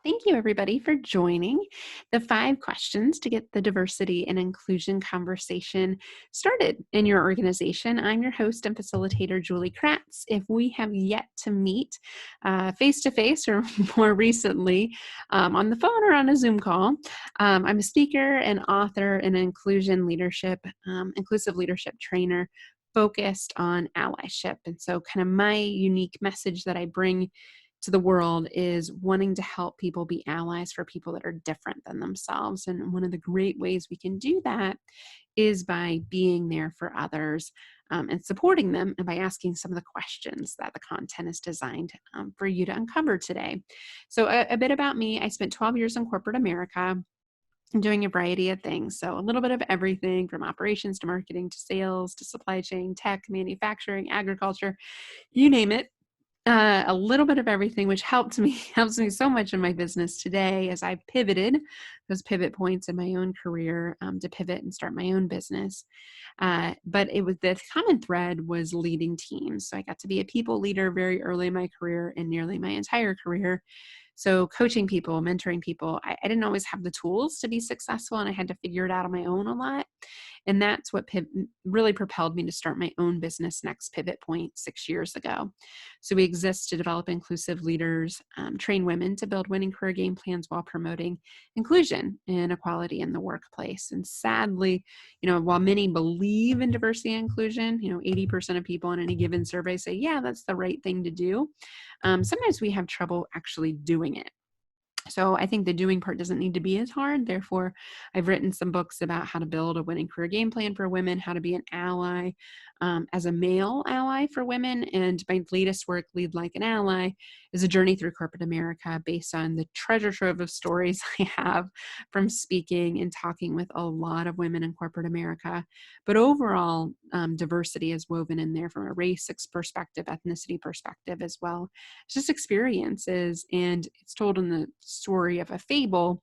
Thank you, everybody, for joining the 5 questions to get the diversity and inclusion conversation started in your organization. I'm your host and facilitator, Julie Kratz. If we have yet to meet face to face or more recently on the phone or on a Zoom call, I'm a speaker and author and inclusion leadership, inclusive leadership trainer focused on allyship. And so, kind of my unique message that I bring to the world is wanting to help people be allies for people that are different than themselves. And one of the great ways we can do that is by being there for others and supporting them, and by asking some of the questions that the content is designed for you to uncover today. So a bit about me: I spent 12 years in corporate America doing a variety of things. So a little bit of everything from operations to marketing to sales to supply chain, tech, manufacturing, agriculture, you name it. A little bit of everything, which helps me so much in my business today as I pivoted those pivot points in my own career to pivot and start my own business. But it was, the common thread was leading teams. So I got to be a people leader very early in my career and nearly my entire career. So coaching people, mentoring people, I didn't always have the tools to be successful, and I had to figure it out on my own a lot. And that's what really propelled me to start my own business, Next Pivot Point, 6 years ago. So we exist to develop inclusive leaders, train women to build winning career game plans while promoting inclusion and equality in the workplace. And sadly, while many believe in diversity and inclusion, 80% of people in any given survey say, yeah, that's the right thing to do. Sometimes we have trouble actually doing it. So I think the doing part doesn't need to be as hard. Therefore, I've written some books about how to build a winning career game plan for women, how to be an ally as a male ally for women. And my latest work, Lead Like an Ally, is a journey through corporate America based on the treasure trove of stories I have from speaking and talking with a lot of women in corporate America. But overall, diversity is woven in there from a race perspective, ethnicity perspective as well. It's just experiences, and it's told in the story of a fable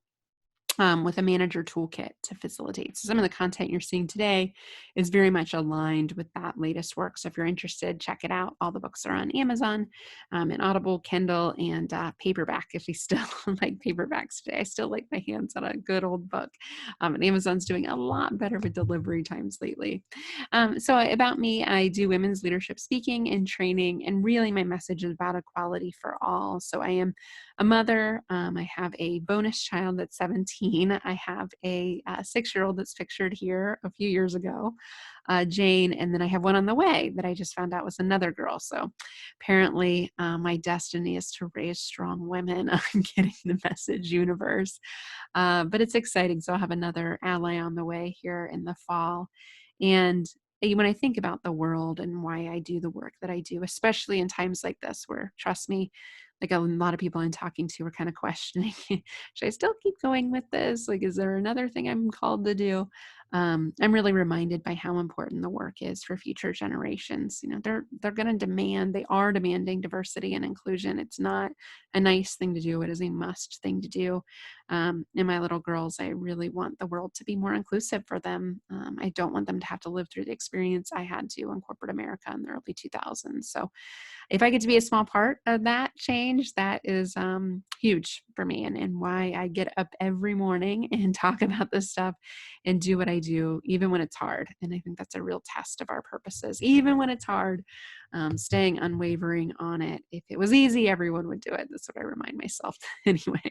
with a manager toolkit to facilitate. So some of the content you're seeing today is very much aligned with that latest work. So if you're interested, check it out. All the books are on Amazon and Audible, Kindle, and paperback. If you still like paperbacks today, I still like my hands on a good old book. And Amazon's doing a lot better with delivery times lately. So about me, I do women's leadership speaking and training, and really my message is about equality for all. So I am a mother. I have a bonus child that's 17. I have a 6-year-old that's pictured here a few years ago, Jane, and then I have one on the way that I just found out was another girl. So apparently my destiny is to raise strong women. I'm getting the message, universe. But it's exciting. So I'll have another ally on the way here in the fall. And when I think about the world and why I do the work that I do, especially in times like this, where, trust me, like a lot of people I'm talking to are kind of questioning, should I still keep going with this? Like, is there another thing I'm called to do? I'm really reminded by how important the work is for future generations. They're going to they are demanding diversity and inclusion. It's not a nice thing to do. It is a must thing to do. And my little girls, I really want the world to be more inclusive for them. I don't want them to have to live through the experience I had to in corporate America in the early 2000s. So if I get to be a small part of that change, that is huge for me, and why I get up every morning and talk about this stuff and do what I do, even when it's hard. And I think that's a real test of our purposes. Even when it's hard, staying unwavering on it. If it was easy, everyone would do it. That's what I remind myself anyway.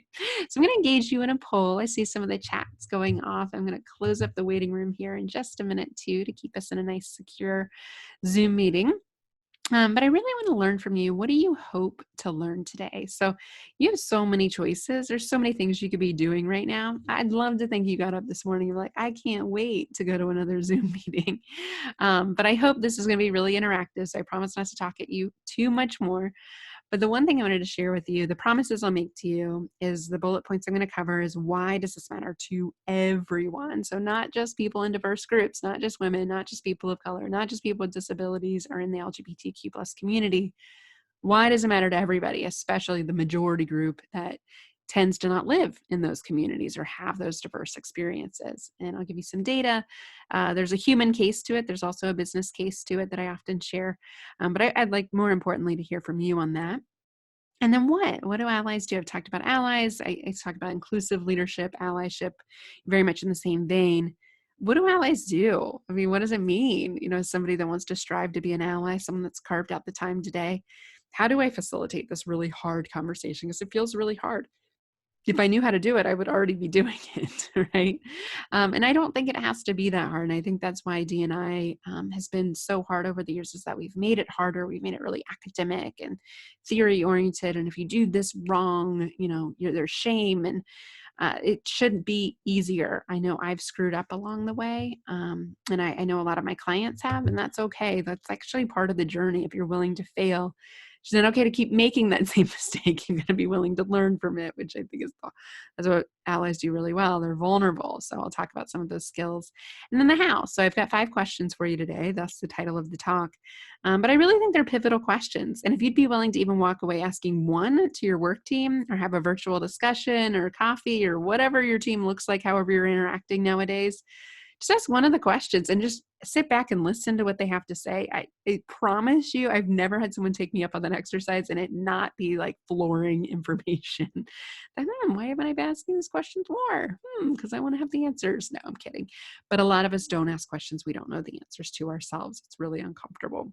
So I'm going to engage you in a poll. I see some of the chats going off. I'm going to close up the waiting room here in just a minute too, to keep us in a nice, secure Zoom meeting. But I really want to learn from you. What do you hope to learn today? So you have so many choices. There's so many things you could be doing right now. I'd love to think you got up this morning and you're like, I can't wait to go to another Zoom meeting. But I hope this is going to be really interactive. So I promise not to talk at you too much more. But the one thing I wanted to share with you, the promises I'll make to you, is the bullet points I'm going to cover is, why does this matter to everyone? So not just people in diverse groups, not just women, not just people of color, not just people with disabilities or in the LGBTQ plus community. Why does it matter to everybody, especially the majority group that tends to not live in those communities or have those diverse experiences? And I'll give you some data. There's a human case to it. There's also a business case to it that I often share. But I'd like, more importantly, to hear from you on that. And then what do allies do? I've talked about allies. I talked about inclusive leadership, allyship, very much in the same vein. What do allies do? I mean, what does it mean? Somebody that wants to strive to be an ally, someone that's carved out the time today. How do I facilitate this really hard conversation? Because it feels really hard. If I knew how to do it, I would already be doing it, right? And I don't think it has to be that hard. And I think that's why D&I has been so hard over the years, is that we've made it harder. We've made it really academic and theory oriented. And if you do this wrong, there's shame, and it should be easier. I know I've screwed up along the way, and I know a lot of my clients have, and that's okay. That's actually part of the journey. If you're willing to fail, it's not okay to keep making that same mistake. You're going to be willing to learn from it, which I think that's what allies do really well. They're vulnerable. So I'll talk about some of those skills. And then the how. So I've got 5 questions for you today. That's the title of the talk. But I really think they're pivotal questions. And if you'd be willing to even walk away asking one to your work team, or have a virtual discussion or coffee or whatever your team looks like, however you're interacting nowadays, just ask one of the questions and just sit back and listen to what they have to say. I promise you, I've never had someone take me up on that exercise and it not be like flooring information. Why haven't I been asking these questions more? Because I want to have the answers. No, I'm kidding. But a lot of us don't ask questions we don't know the answers to ourselves. It's really uncomfortable.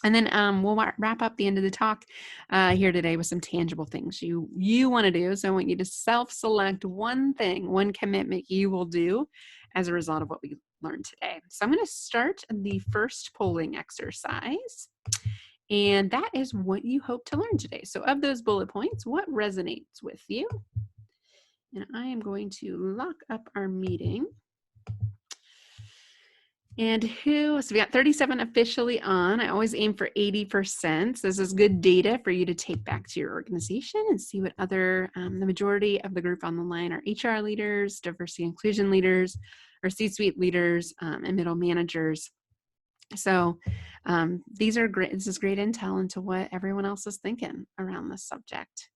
And then we'll wrap up the end of the talk here today with some tangible things you want to do. So I want you to self-select one thing, one commitment you will do as a result of what we learned today. So I'm going to start the first polling exercise. And that is what you hope to learn today. So of those bullet points, what resonates with you? And I am going to lock up our meeting. And so we got 37 officially on. I always aim for 80%. So this is good data for you to take back to your organization and see what other, the majority of the group on the line are HR leaders, diversity inclusion leaders, or C-suite leaders, and middle managers. So these are great. This is great intel into what everyone else is thinking around this subject.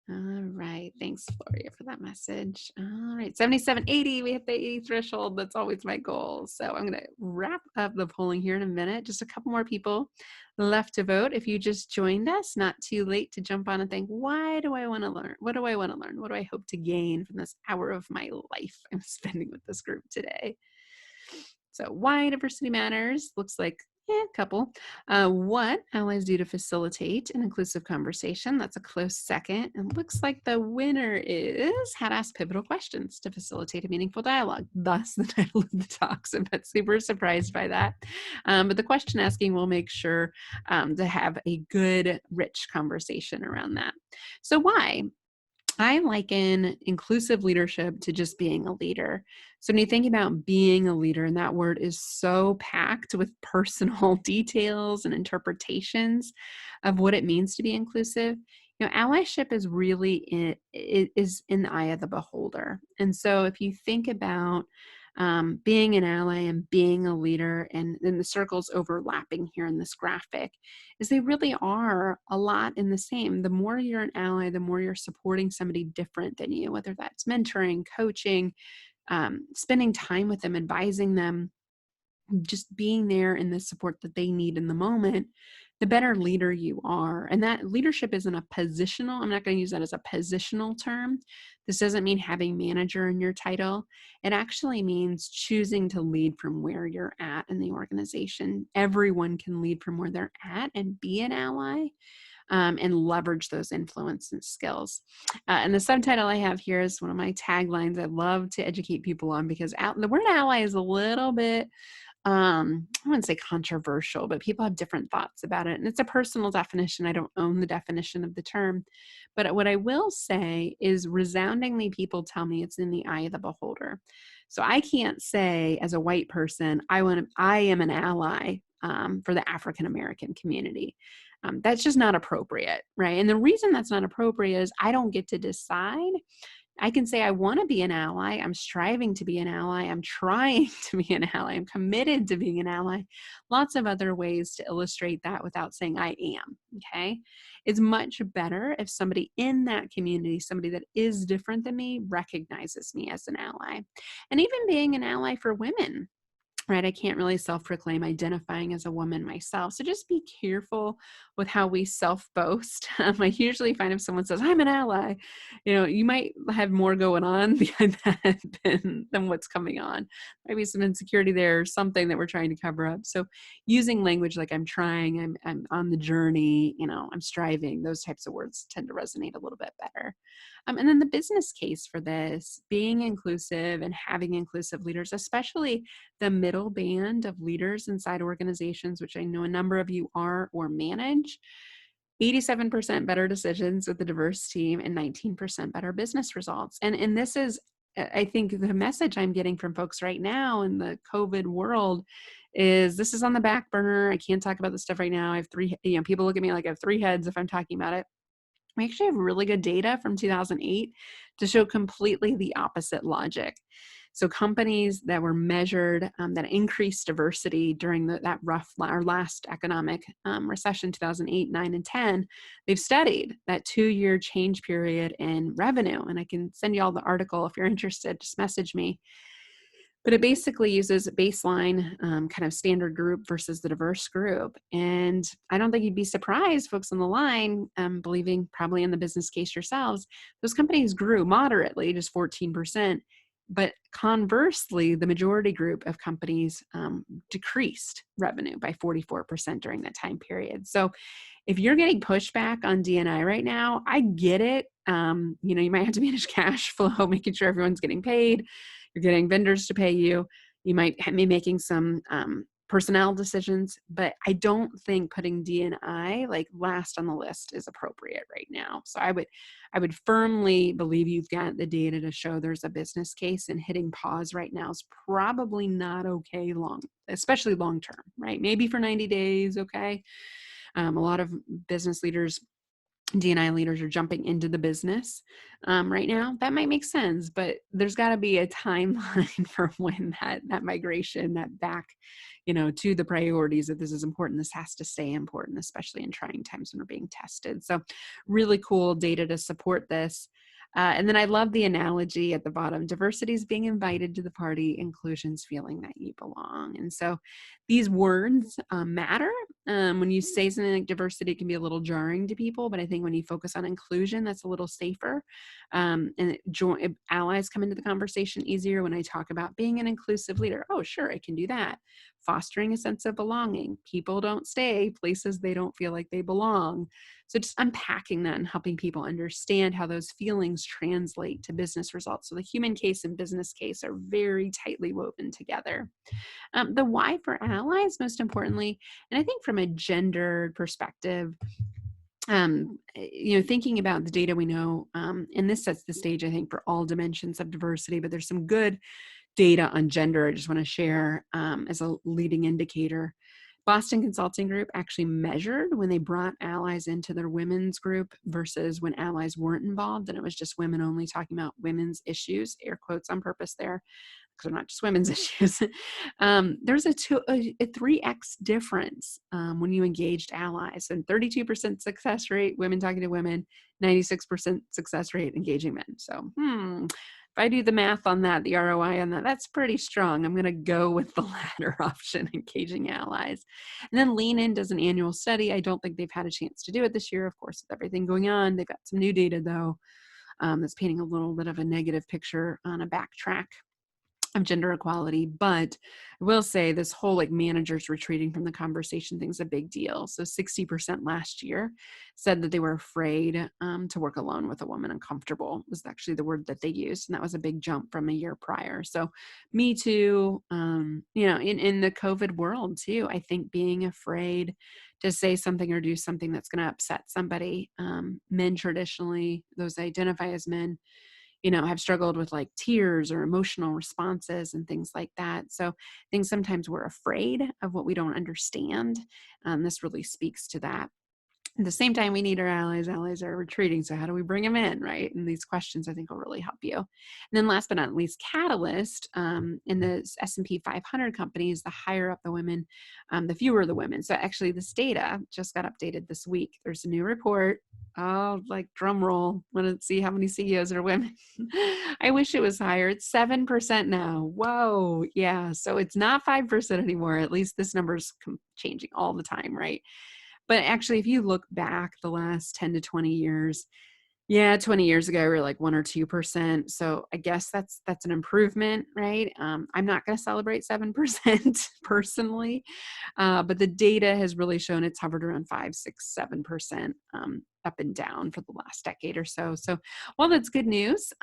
All right. Thanks, Gloria, for that message. All right. 7780. We hit the 80 threshold. That's always my goal. So I'm going to wrap up the polling here in a minute. Just a couple more people left to vote. If you just joined us, not too late to jump on and think, why do I want to learn? What do I want to learn? What do I hope to gain from this hour of my life I'm spending with this group today? So why diversity matters looks like a couple. What allies do to facilitate an inclusive conversation? That's a close second. And looks like the winner is how to ask pivotal questions to facilitate a meaningful dialogue. Thus the title of the talk. So I'm not super surprised by that. But the question asking will make sure to have a good, rich conversation around that. So why? I liken inclusive leadership to just being a leader. So when you think about being a leader, and that word is so packed with personal details and interpretations of what it means to be inclusive, allyship is really is in the eye of the beholder. And so if you think about being an ally and being a leader, and then the circles overlapping here in this graphic, is they really are a lot in the same. The more you're an ally, the more you're supporting somebody different than you, whether that's mentoring, coaching, spending time with them, advising them, just being there in the support that they need in the moment, the better leader you are. And that leadership isn't a positional, I'm not going to use that as a positional term. This doesn't mean having manager in your title. It actually means choosing to lead from where you're at in the organization. Everyone can lead from where they're at and be an ally. And leverage those influence and skills. And the subtitle I have here is one of my taglines I love to educate people on, because the word ally is a little bit, I wouldn't say controversial, but people have different thoughts about it. And it's a personal definition. I don't own the definition of the term. But what I will say is resoundingly, people tell me it's in the eye of the beholder. So I can't say as a white person, I am an ally for the African American community. That's just not appropriate, right? And the reason that's not appropriate is I don't get to decide. I can say I want to be an ally. I'm striving to be an ally. I'm trying to be an ally. I'm committed to being an ally. Lots of other ways to illustrate that without saying I am, okay? It's much better if somebody in that community, somebody that is different than me, recognizes me as an ally. And even being an ally for women. right? I can't really self-proclaim identifying as a woman myself. So just be careful with how we self-boast. I usually find if someone says, I'm an ally, you might have more going on behind that than what's coming on. Maybe some insecurity there or something that we're trying to cover up. So using language like I'm trying, I'm on the journey, I'm striving, those types of words tend to resonate a little bit better. And then the business case for this, being inclusive and having inclusive leaders, especially the middle band of leaders inside organizations, which I know a number of you are or manage, 87% better decisions with a diverse team and 19% better business results. And this is, I think, the message I'm getting from folks right now in the COVID world is this is on the back burner. I can't talk about this stuff right now. I have three, people look at me like I have three heads if I'm talking about it. We actually have really good data from 2008 to show completely the opposite logic. So companies that were measured that increased diversity during our last economic recession, 2008, 9, and 10, they've studied that 2-year change period in revenue. And I can send you all the article if you're interested, just message me. But it basically uses a baseline kind of standard group versus the diverse group. And I don't think you'd be surprised, folks on the line, believing probably in the business case yourselves, those companies grew moderately, just 14%. But conversely, the majority group of companies decreased revenue by 44% during that time period. So if you're getting pushback on D&I right now, I get it. You might have to manage cash flow, making sure everyone's getting paid. You're getting vendors to pay you. You might be making some personnel decisions, but I don't think putting D&I like last on the list is appropriate right now. So I would firmly believe you've got the data to show there's a business case, and hitting pause right now is probably not okay especially long term, right? Maybe for 90 days, okay. A lot of business leaders, D&I leaders, are jumping into the business right now. That might make sense, but there's got to be a timeline for when that migration, that back, to the priorities that this is important. This has to stay important, especially in trying times when we're being tested. So really cool data to support this. And then I love the analogy at the bottom: diversity is being invited to the party, inclusion's feeling that you belong. And so these words matter. When you say something like diversity, it can be a little jarring to people, but I think when you focus on inclusion, that's a little safer. And allies come into the conversation easier when I talk about being an inclusive leader. Oh, sure, I can do that. Fostering a sense of belonging. People don't stay places they don't feel like they belong. So just unpacking that and helping people understand how those feelings translate to business results. So the human case and business case are very tightly woven together. The why for allies, most importantly, and I think from a gender perspective, thinking about the data we know, and this sets the stage, I think, for all dimensions of diversity, but there's some good data on gender I just want to share as a leading indicator. Boston Consulting Group actually measured when they brought allies into their women's group versus when allies weren't involved, and it was just women only, talking about women's issues, air quotes on purpose there, because they're not just women's issues. There's a 3x difference when you engaged allies. So 32% success rate, women talking to women, 96% success rate engaging men. So if I do the math on that, the ROI on that, that's pretty strong. I'm going to go with the latter option, engaging allies. And then Lean In does an annual study. I don't think they've had a chance to do it this year, of course, with everything going on. They've got some new data, though, that's painting a little bit of a negative picture on a backtrack of gender equality. But I will say this whole managers retreating from the conversation thing is a big deal. So 60% last year said that they were afraid to work alone with a woman. Uncomfortable was actually the word that they used. And that was a big jump from a year prior. So me too, in the COVID world too, I think being afraid to say something or do something that's going to upset somebody. Men traditionally, those that identify as men, have struggled with tears or emotional responses and things like that. So I think sometimes we're afraid of what we don't understand. This really speaks to that. At the same time, we need our allies. Allies are retreating. So how do we bring them in, right? And these questions, I think, will really help you. And then last but not least, Catalyst in the S&P 500 companies, the higher up the women, the fewer the women. So actually this data just got updated this week. There's a new report. Oh, like drum roll. Want to see how many CEOs are women? I wish it was higher. It's 7% now. Whoa. Yeah. So it's not 5% anymore. At least this number's changing all the time, right? But actually, if you look back the last 10 to 20 years, yeah, 20 years ago, we were like 1 or 2%. So I guess that's an improvement, right? I'm not going to celebrate 7% personally, but the data has really shown it's hovered around 5, 6, 7% up and down for the last decade or so. So while that's good news,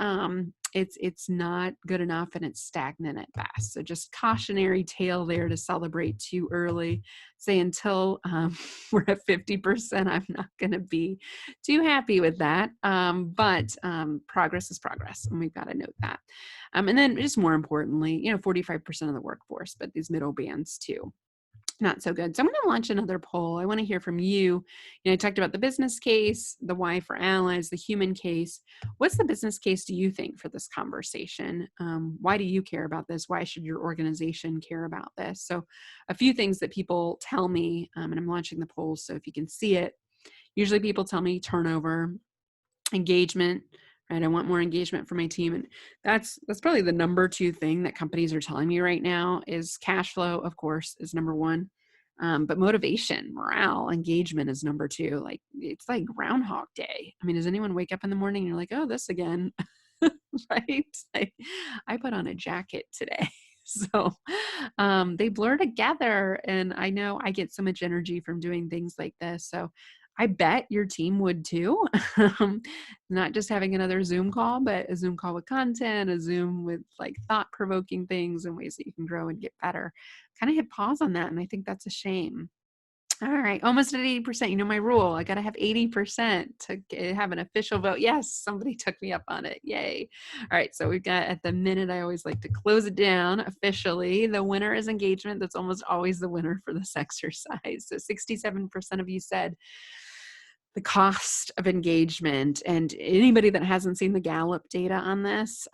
it's not good enough and it's stagnant at best. So just cautionary tale there to celebrate too early. Say until we're at 50%, I'm not going to be too happy with that. But progress is progress, and we've got to note that. And then just more importantly, 45% of the workforce, but these middle bands too. Not so good. So I'm going to launch another poll. I want to hear from you. I talked about the business case, the why for allies, the human case. What's the business case do you think for this conversation? Why do you care about this? Why should your organization care about this? So a few things that people tell me, and I'm launching the poll, so if you can see it, usually people tell me turnover, engagement, right? I want more engagement for my team. And that's probably the number 2 thing that companies are telling me right now is cash flow, of course, is number 1. But motivation, morale, engagement is number 2. Like it's like Groundhog Day. I mean, does anyone wake up in the morning and you're like, oh, this again, right? Like, I put on a jacket today. So they blur together. And I know I get so much energy from doing things like this. So I bet your team would too. Not just having another Zoom call, but a Zoom call with content, a Zoom with like thought-provoking things and ways that you can grow and get better. Kind of hit pause on that. And I think that's a shame. All right, almost at 80%. You know my rule. I got to have 80% to have an official vote. Yes, somebody took me up on it. Yay. All right, so we've got at the minute, I always like to close it down officially. The winner is engagement. That's almost always the winner for this exercise. So 67% of you said the cost of engagement. And anybody that hasn't seen the Gallup data on this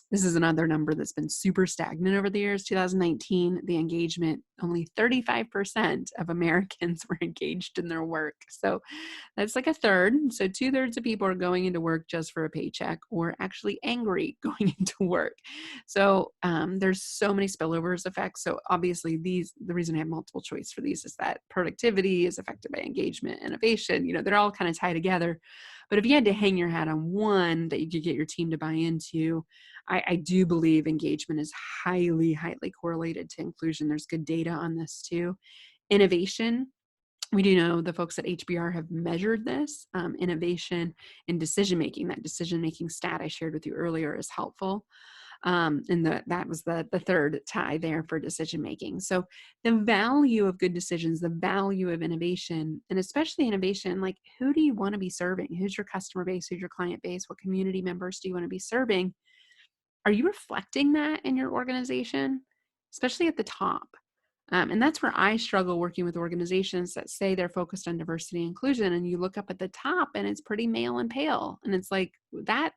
is another number that's been super stagnant over the years. 2019, the engagement, only 35% of Americans were engaged in their work. So that's like a third. So 2/3 of people are going into work just for a paycheck or actually angry going into work. So there's so many spillovers effects. So obviously the reason I have multiple choice for these is that productivity is affected by engagement, innovation, they're all kind of tied together. But if you had to hang your hat on one that you could get your team to buy into, I do believe engagement is highly, highly correlated to inclusion. There's good data on this too. Innovation. We do know the folks at HBR have measured this. Innovation in decision-making, that decision-making stat I shared with you earlier is helpful. And that was the third tie there for decision-making. So the value of good decisions, the value of innovation, and especially innovation, like who do you want to be serving? Who's your customer base? Who's your client base? What community members do you want to be serving? Are you reflecting that in your organization, especially at the top? And that's where I struggle working with organizations that say they're focused on diversity and inclusion. And you look up at the top and it's pretty male and pale. And it's like,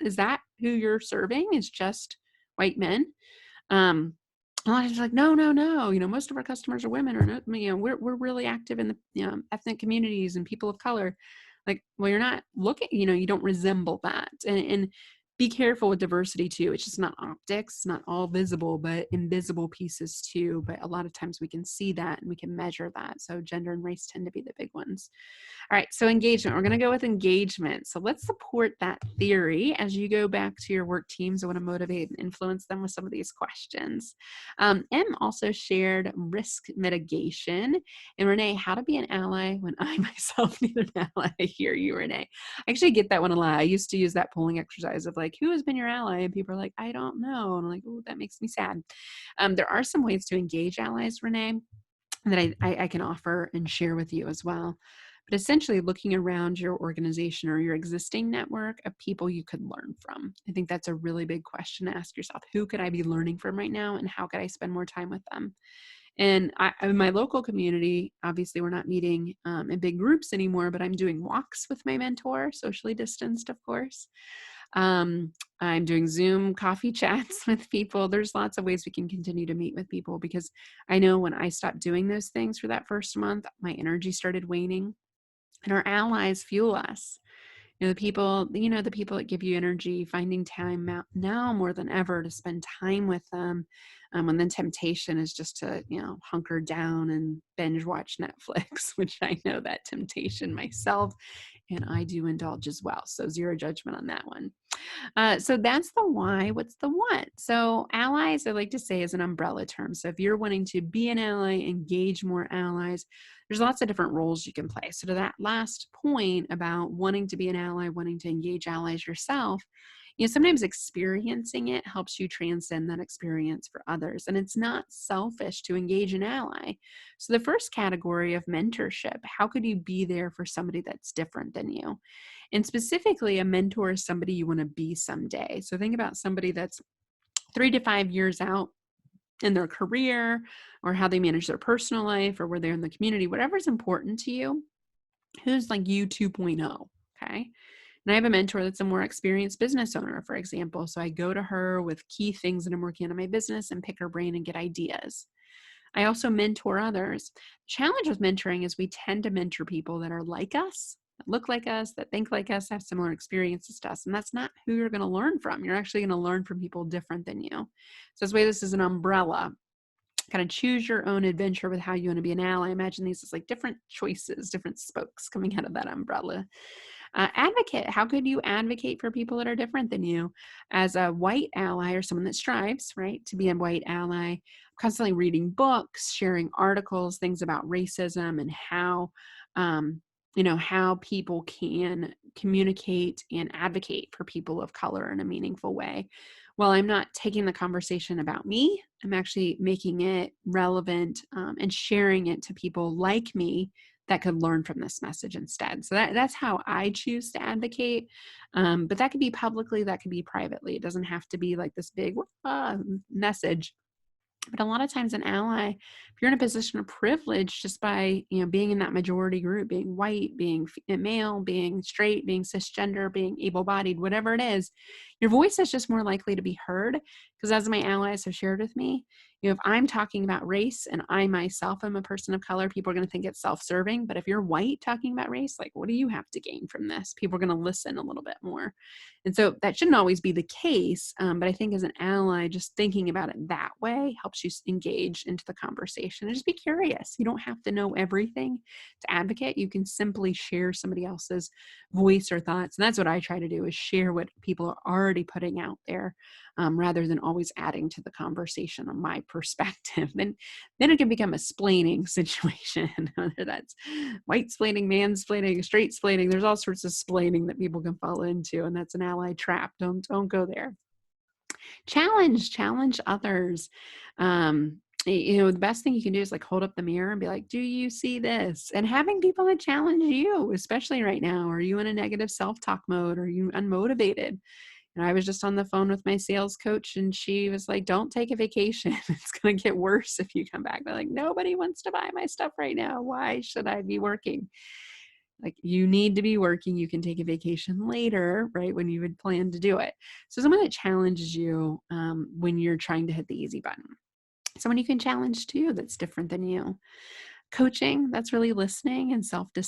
is that who you're serving? Is just white men? A lot of times like, no. Most of our customers are women, or not, we're really active in the ethnic communities and people of color. Like, well, you're not looking, you don't resemble that. And be careful with diversity too. It's just not optics, not all visible, but invisible pieces too. But a lot of times we can see that and we can measure that. So gender and race tend to be the big ones. All right, so engagement. We're going to go with engagement. So let's support that theory as you go back to your work teams. I want to motivate and influence them with some of these questions. M also shared risk mitigation. And Renee, how to be an ally when I myself need an ally. I hear you, Renee. I actually get that one a lot. I used to use that polling exercise of like, who has been your ally? And people are like, I don't know. And I'm like, oh, that makes me sad. There are some ways to engage allies, Renee, that I can offer and share with you as well. But essentially looking around your organization or your existing network of people you could learn from. I think that's a really big question to ask yourself. Who could I be learning from right now? And how could I spend more time with them? And in my local community, obviously we're not meeting in big groups anymore, but I'm doing walks with my mentor, socially distanced, of course. I'm doing Zoom coffee chats with people. There's lots of ways we can continue to meet with people, because I know when I stopped doing those things for that first month, my energy started waning, and our allies fuel us. The people that give you energy, finding time out now more than ever to spend time with them. When the temptation is just to, hunker down and binge watch Netflix, which I know that temptation myself, and I do indulge as well. So zero judgment on that one. So that's the why. What's the what? So allies, I like to say, is an umbrella term. So if you're wanting to be an ally, engage more allies, there's lots of different roles you can play. So to that last point about wanting to be an ally, wanting to engage allies yourself, sometimes experiencing it helps you transcend that experience for others. And it's not selfish to engage an ally. So the first category of mentorship, how could you be there for somebody that's different than you? And specifically, a mentor is somebody you want to be someday. So think about somebody that's 3 to 5 years out in their career, or how they manage their personal life, or where they're in the community, whatever's important to you. Who's like you 2.0, okay? And I have a mentor that's a more experienced business owner, for example. So I go to her with key things that I'm working on in my business and pick her brain and get ideas. I also mentor others. The challenge with mentoring is we tend to mentor people that are like us, that look like us, that think like us, have similar experiences to us. And that's not who you're going to learn from. You're actually going to learn from people different than you. So this way, this is an umbrella. Kind of choose your own adventure with how you want to be an ally. Imagine these as like different choices, different spokes coming out of that umbrella. Advocate. How could you advocate for people that are different than you? As a white ally, or someone that strives, right, to be a white ally, constantly reading books, sharing articles, things about racism, and how, how people can communicate and advocate for people of color in a meaningful way. Well, I'm not taking the conversation about me. I'm actually making it relevant and sharing it to people like me that could learn from this message instead. So that's how I choose to advocate. But that could be publicly, that could be privately. It doesn't have to be like this big message. But a lot of times an ally, if you're in a position of privilege, just by being in that majority group, being white, being male, being straight, being cisgender, being able-bodied, whatever it is, your voice is just more likely to be heard. Because as my allies have shared with me, if I'm talking about race and I myself am a person of color, people are going to think it's self-serving. But if you're white talking about race, like, what do you have to gain from this? People are going to listen a little bit more. And so that shouldn't always be the case. But I think as an ally, just thinking about it that way helps you engage into the conversation and just be curious. You don't have to know everything to advocate. You can simply share somebody else's voice or thoughts. And that's what I try to do, is share what people are already putting out there, rather than always adding to the conversation on my perspective. Then it can become a splaining situation, whether that's white splaining, mansplaining, straight splaining. There's all sorts of splaining that people can fall into, and that's an ally trap. Don't go there. Challenge others. The best thing you can do is like hold up the mirror and be like, do you see this? And having people that challenge you, especially right now. Are you in a negative self-talk mode? Are you unmotivated? And I was just on the phone with my sales coach, and she was like, don't take a vacation. It's going to get worse if you come back. They're like, nobody wants to buy my stuff right now. Why should I be working? Like, you need to be working. You can take a vacation later, right, when you would plan to do it. So someone that challenges you when you're trying to hit the easy button. Someone you can challenge too that's different than you. Coaching, that's really listening and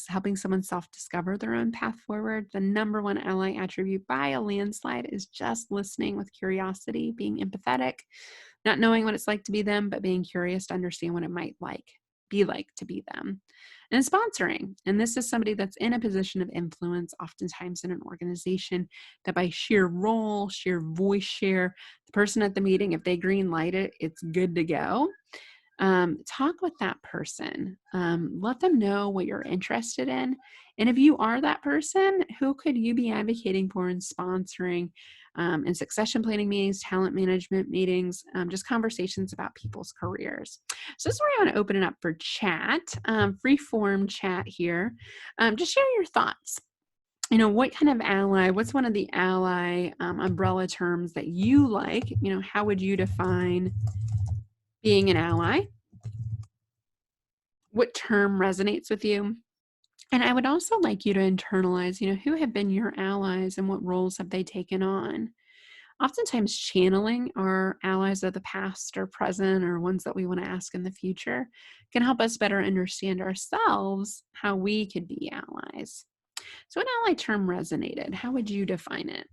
helping someone self-discover their own path forward. The number one ally attribute by a landslide is just listening with curiosity, being empathetic, not knowing what it's like to be them, but being curious to understand what it might be like to be them. And sponsoring. And this is somebody that's in a position of influence, oftentimes in an organization, that by sheer role, sheer voice share, the person at the meeting, if they green light it, it's good to go. Talk with that person. Let them know what you're interested in. And if you are that person, who could you be advocating for and sponsoring in succession planning meetings, talent management meetings, just conversations about people's careers. So this is where I want to open it up for chat, free form chat here. Just share your thoughts. What kind of ally, what's one of the ally umbrella terms that you like? How would you define being an ally? what term resonates with you. And I would also like you to internalize, who have been your allies and what roles have they taken on? Oftentimes, channeling our allies of the past or present or ones that we want to ask in the future can help us better understand ourselves, how we could be allies. So, what ally term resonated? How would you define it?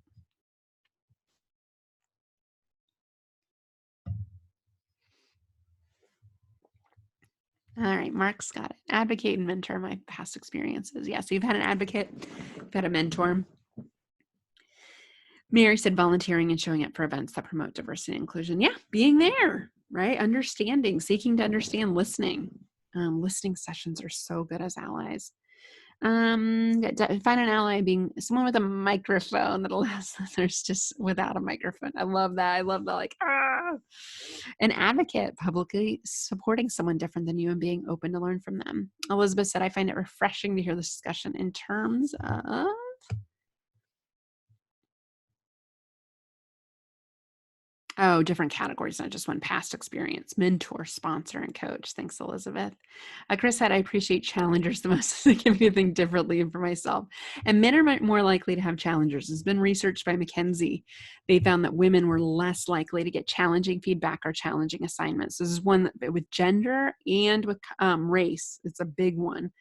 All right, Mark's got it. Advocate and mentor, my past experiences. Yeah, so you've had an advocate, you've had a mentor. Mary said volunteering and showing up for events that promote diversity and inclusion. Yeah, being there, right? Understanding, seeking to understand, listening. Listening sessions are so good as allies. Find an ally being someone with a microphone that allows others just without a microphone. I love that. I love the an advocate, publicly supporting someone different than you and being open to learn from them. Elizabeth said, I find it refreshing to hear this discussion in terms of different categories, not just one. Past experience, mentor, sponsor, and coach. Thanks, Elizabeth. Chris said, I appreciate challengers the most. They give me to think differently and for myself. And men are more likely to have challengers. It's been researched by McKinsey. They found that women were less likely to get challenging feedback or challenging assignments. This is one that with gender and with race. It's a big one.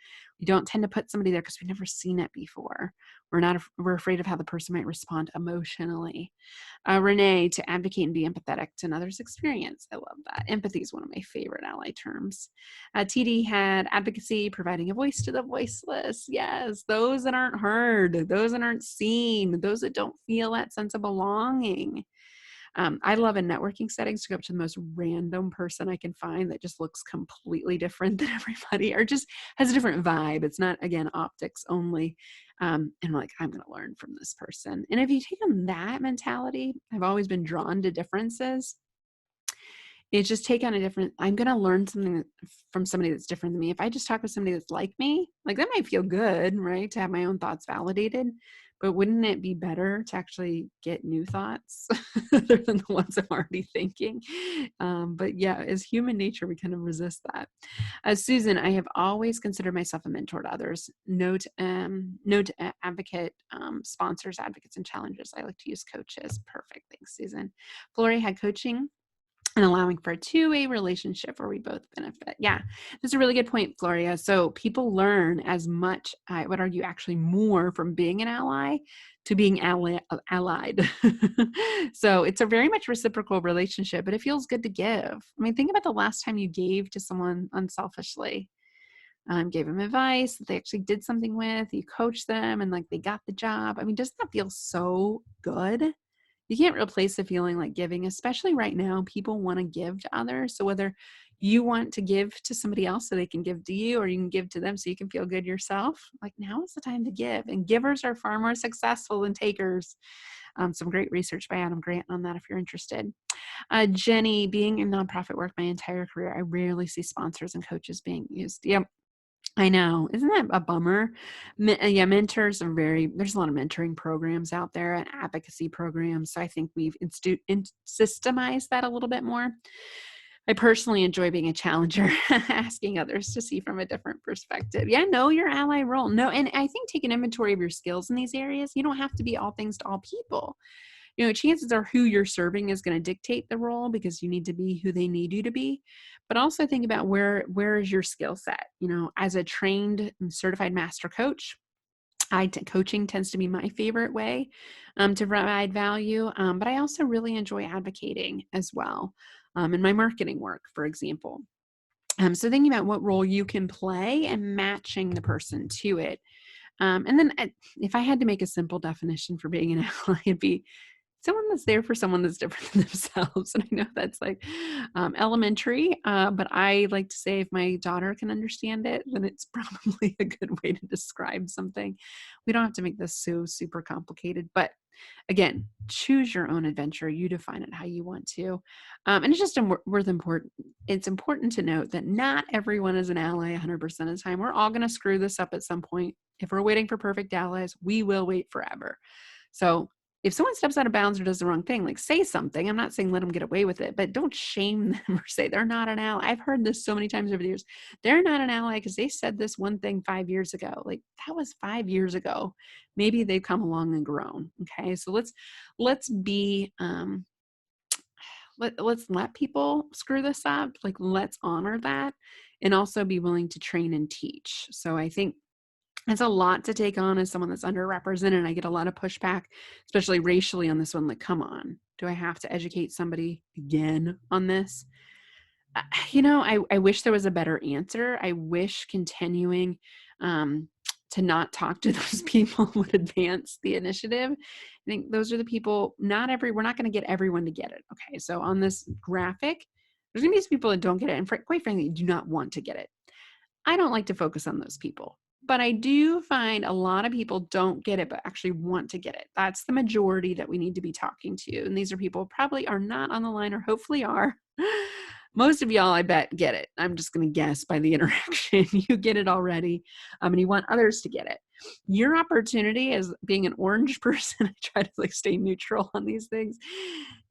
We don't tend to put somebody there because we've never seen it before. We're afraid of how the person might respond emotionally. Renee, to advocate and be empathetic to another's experience. I love that. Empathy is one of my favorite ally terms. TD had advocacy, providing a voice to the voiceless. Yes, those that aren't heard, those that aren't seen, those that don't feel that sense of belonging. I love in networking settings to go up to the most random person I can find that just looks completely different than everybody or just has a different vibe. It's not, again, optics only. And like, I'm going to learn from this person. And if you take on that mentality, I've always been drawn to differences. It's just take on a different, I'm going to learn something from somebody that's different than me. If I just talk with somebody that's like me, like that might feel good, right? To have my own thoughts validated, but wouldn't it be better to actually get new thoughts other than the ones I'm already thinking? But yeah, as human nature, we kind of resist that. Susan, I have always considered myself a mentor to others. Note advocate, sponsors, advocates, and challengers. I like to use coaches. Perfect. Thanks, Susan. Flory had coaching and allowing for a two-way relationship where we both benefit. Yeah, that's a really good point, Gloria. So people learn as much, I would argue, actually more from being an ally to being allied. So it's a very much reciprocal relationship, but it feels good to give. I mean, think about the last time you gave to someone unselfishly. Gave them advice that they actually did something with, you coached them and like they got the job. I mean, doesn't that feel so good? You can't replace the feeling like giving, especially right now. People want to give to others. So whether you want to give to somebody else so they can give to you, or you can give to them so you can feel good yourself, like now is the time to give. And givers are far more successful than takers. Some great research by Adam Grant on that if you're interested. Jenny, being in nonprofit work my entire career, I rarely see sponsors and coaches being used. Yep. I know. Isn't that a bummer? Yeah, mentors are there's a lot of mentoring programs out there and advocacy programs. So I think we've systemized that a little bit more. I personally enjoy being a challenger, asking others to see from a different perspective. Yeah, know your ally role. No, and I think take an inventory of your skills in these areas. You don't have to be all things to all people. Chances are who you're serving is going to dictate the role because you need to be who they need you to be. But also think about where is your skill set. As a trained and certified master coach, coaching tends to be my favorite way to provide value. But I also really enjoy advocating as well in my marketing work, for example. So thinking about what role you can play and matching the person to it. And then if I had to make a simple definition for being an ally, it'd be someone that's there for someone that's different than themselves. And I know that's like elementary, but I like to say if my daughter can understand it, then it's probably a good way to describe something. We don't have to make this so super complicated, but again, choose your own adventure. You define it how you want to. And it's just important. It's important to note that not everyone is an ally 100% of the time. We're all going to screw this up at some point. If we're waiting for perfect allies, we will wait forever. So if someone steps out of bounds or does the wrong thing, like say something. I'm not saying let them get away with it, but don't shame them or say they're not an ally. I've heard this so many times over the years. They're not an ally because they said this one thing 5 years ago. Like that was 5 years ago. Maybe they've come along and grown. Okay. So let's be, let's let people screw this up. Like let's honor that and also be willing to train and teach. So I think it's a lot to take on as someone that's underrepresented. I get a lot of pushback, especially racially on this one. Like, come on, do I have to educate somebody again on this? I wish there was a better answer. I wish continuing to not talk to those people would advance the initiative. I think those are the people, we're not going to get everyone to get it. Okay. So on this graphic, there's going to be some people that don't get it. And quite frankly, do not want to get it. I don't like to focus on those people, but I do find a lot of people don't get it, but actually want to get it. That's the majority that we need to be talking to. And these are people who probably are not on the line or hopefully are. Most of y'all, I bet, get it. I'm just going to guess by the interaction. You get it already. And you want others to get it. Your opportunity as being an orange person, I try to stay neutral on these things,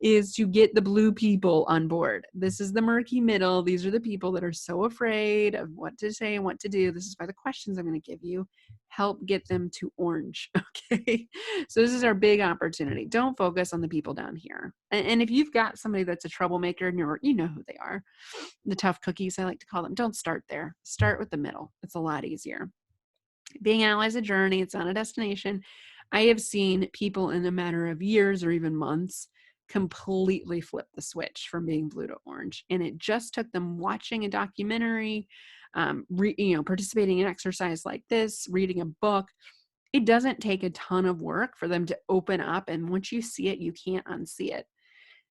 is to get the blue people on board. This is the murky middle. These are the people that are so afraid of what to say and what to do. This is why the questions I'm going to give you help get them to orange. Okay. So this is our big opportunity. Don't focus on the people down here. And if you've got somebody that's a troublemaker and you know who they are, the tough cookies, I like to call them, don't start there. Start with the middle. It's a lot easier. Being an ally is a journey. It's not a destination. I have seen people in a matter of years or even months completely flip the switch from being blue to orange. And it just took them watching a documentary, participating in exercise like this, reading a book. It doesn't take a ton of work for them to open up. And once you see it, you can't unsee it.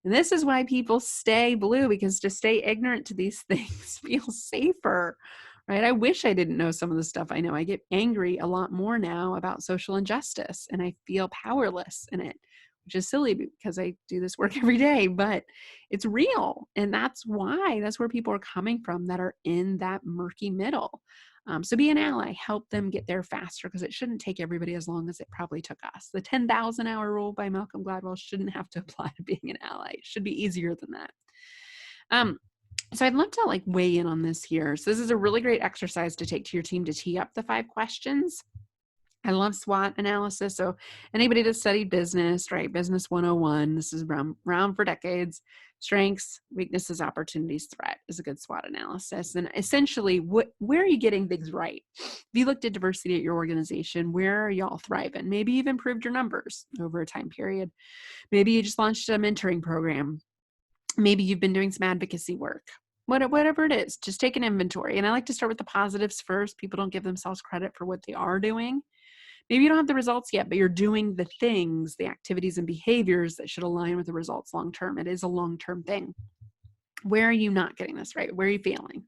And this is why people stay blue, because to stay ignorant to these things feels safer, right? I wish I didn't know some of the stuff I know. I get angry a lot more now about social injustice, and I feel powerless in it, which is silly because I do this work every day, but it's real. And that's where people are coming from that are in that murky middle. So be an ally, help them get there faster, because it shouldn't take everybody as long as it probably took us. The 10,000 hour rule by Malcolm Gladwell shouldn't have to apply to being an ally. It should be easier than that. So I'd love to weigh in on this here. So this is a really great exercise to take to your team to tee up the 5 questions. I love SWOT analysis. So anybody that's studied business, right? Business 101, this is around for decades. Strengths, weaknesses, opportunities, threat is a good SWOT analysis. And essentially, where are you getting things right? If you looked at diversity at your organization, where are y'all thriving? Maybe you've improved your numbers over a time period. Maybe you just launched a mentoring program. Maybe you've been doing some advocacy work. Whatever it is, just take an inventory. And I like to start with the positives first. People don't give themselves credit for what they are doing. Maybe you don't have the results yet, but you're doing the things, the activities and behaviors that should align with the results long-term. It is a long-term thing. Where are you not getting this right? Where are you failing?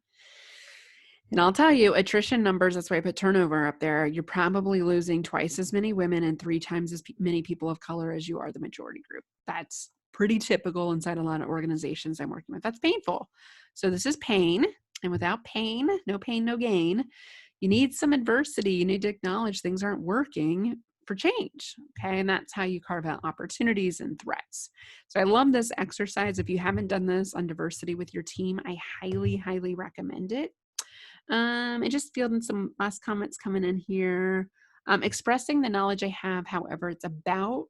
And I'll tell you, attrition numbers, that's why I put turnover up there. You're probably losing twice as many women and 3 times as many people of color as you are the majority group. That's pretty typical inside a lot of organizations I'm working with. That's painful. So this is pain. And without pain, no gain. You need some adversity. You need to acknowledge things aren't working for change. Okay. And that's how you carve out opportunities and threats. So I love this exercise. If you haven't done this on diversity with your team, I highly, highly recommend it. And just fielding some last comments coming in here. Expressing the knowledge I have, however, it's about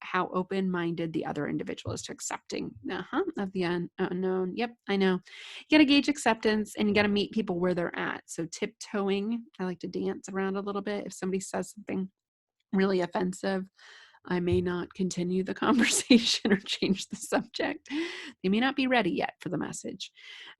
how open-minded the other individual is to accepting of the unknown. Yep, I know. You got to gauge acceptance, and you got to meet people where they're at. So tiptoeing, I like to dance around a little bit. If somebody says something really offensive, I may not continue the conversation or change the subject. They may not be ready yet for the message.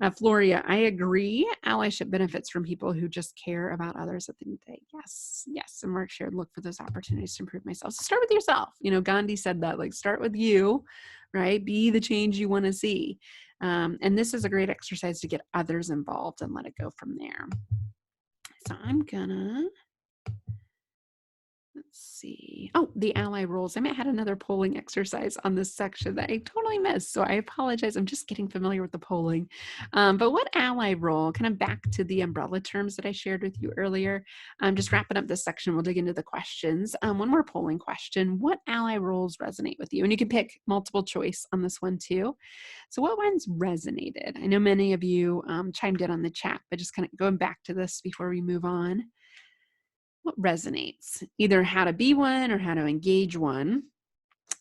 Floria, I agree. Allyship benefits from people who just care about others at the end of the day. Yes. And Mark shared, look for those opportunities to improve myself. So start with yourself. Gandhi said that, start with you, right? Be the change you want to see. And this is a great exercise to get others involved and let it go from there. So I'm gonna Let's see. Oh, the ally roles. I might have had another polling exercise on this section that I totally missed. So I apologize. I'm just getting familiar with the polling. But what ally role, kind of back to the umbrella terms that I shared with you earlier, just wrapping up this section, we'll dig into the questions. One more polling question. What ally roles resonate with you? And you can pick multiple choice on this one too. So what ones resonated? I know many of you chimed in on the chat, but just kind of going back to this before we move on. What resonates? Either how to be one or how to engage one.